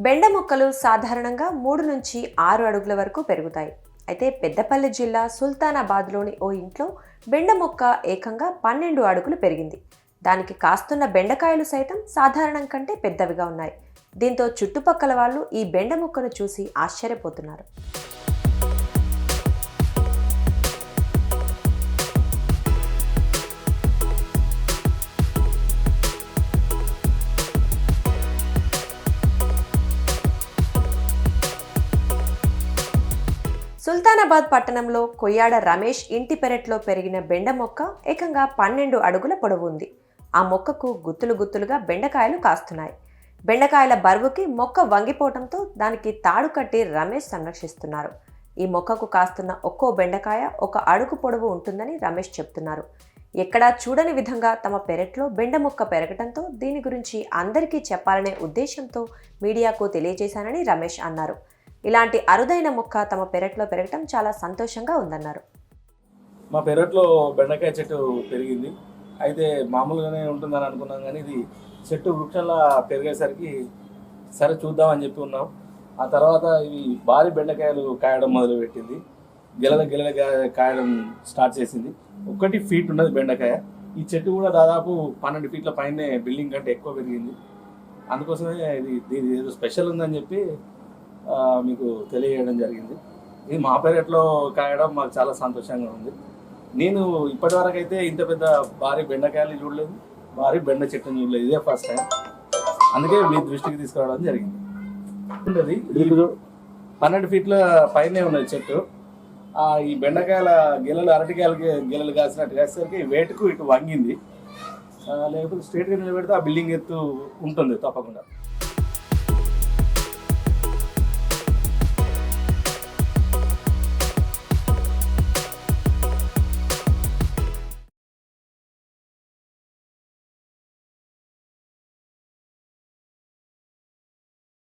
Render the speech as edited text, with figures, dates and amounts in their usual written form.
బెండ మొక్కలు సాధారణంగా 3 నుంచి 6 అడుగుల వరకు పెరుగుతాయి. అయితే పెద్దపల్లి జిల్లా సుల్తానాబాద్లోని ఓ ఇంట్లో బెండ మొక్క ఏకంగా 12 అడుగులు పెరిగింది. దానికి కాస్తున్న బెండకాయలు సైతం సాధారణం కంటే పెద్దవిగా ఉన్నాయి. దీంతో చుట్టుపక్కల వాళ్ళు ఈ బెండ మొక్కను చూసి ఆశ్చర్యపోతున్నారు. సుల్తానాబాద్ పట్టణంలో కొయ్యాడ రమేష్ ఇంటి పెరట్లో పెరిగిన బెండ మొక్క ఏకంగా 12 అడుగుల పొడవు ఉంది. ఆ మొక్కకు గుత్తులు గుత్తులుగా బెండకాయలు కాస్తున్నాయి. బెండకాయల బరువుకి మొక్క వంగిపోవడంతో దానికి తాడు కట్టి రమేష్ సంరక్షిస్తున్నారు. ఈ మొక్కకు కాస్తున్న ఒక్కో బెండకాయ 1 అడుగు పొడవు ఉంటుందని రమేష్ చెప్తున్నారు. ఎక్కడా చూడని విధంగా తమ పెరట్లో బెండ మొక్క పెరగటంతో దీని గురించి అందరికీ చెప్పాలనే ఉద్దేశంతో మీడియాకు తెలియజేశానని రమేష్ అన్నారు. ఇలాంటి అరుదైన మొక్క తమ పెరట్లో పెరగటం చాలా సంతోషంగా ఉందన్నారు. మా పెరట్లో బెండకాయ చెట్టు పెరిగింది. అయితే మామూలుగానే ఉంటుందని అనుకున్నాం, కానీ ఇది చెట్టు వృక్షంలా పెరిగేసరికి సరే చూద్దామని చెప్పి ఉన్నాం. ఆ తర్వాత ఇవి భారీ బెండకాయలు కాయడం మొదలుపెట్టింది. గిలల కాయడం స్టార్ట్ చేసింది. 1 ఫీట్ ఉన్నది బెండకాయ. ఈ చెట్టు కూడా దాదాపు 12 ఫీట్ల పైనే బిల్డింగ్ కంటే ఎక్కువ పెరిగింది. అందుకోసమే ఇది ఏదో స్పెషల్ ఉందని చెప్పి మీకు తెలియజేయడం జరిగింది. ఇది మా పెరట్లో కాయడం మాకు చాలా సంతోషంగా ఉంది. నేను ఇప్పటివరకు అయితే ఇంత పెద్ద భారీ బెండకాయలు చూడలేదు, భారీ బెండ చెట్టును చూడలేదు. ఇదే ఫస్ట్ టైం. అందుకే మీ దృష్టికి తీసుకురావడం జరిగింది. 12 ఫీట్ల పైనే ఉన్నది చెట్టు. ఈ బెండకాయల గిలలు అరటికాయలకి గిలలు కాసినట్టు కాసేసరికి వేటుకు ఇటు వంగింది. లేకపోతే స్ట్రేట్గా నిలబెడితే ఆ బిల్డింగ్ ఎత్తు ఉంటుంది తప్పకుండా.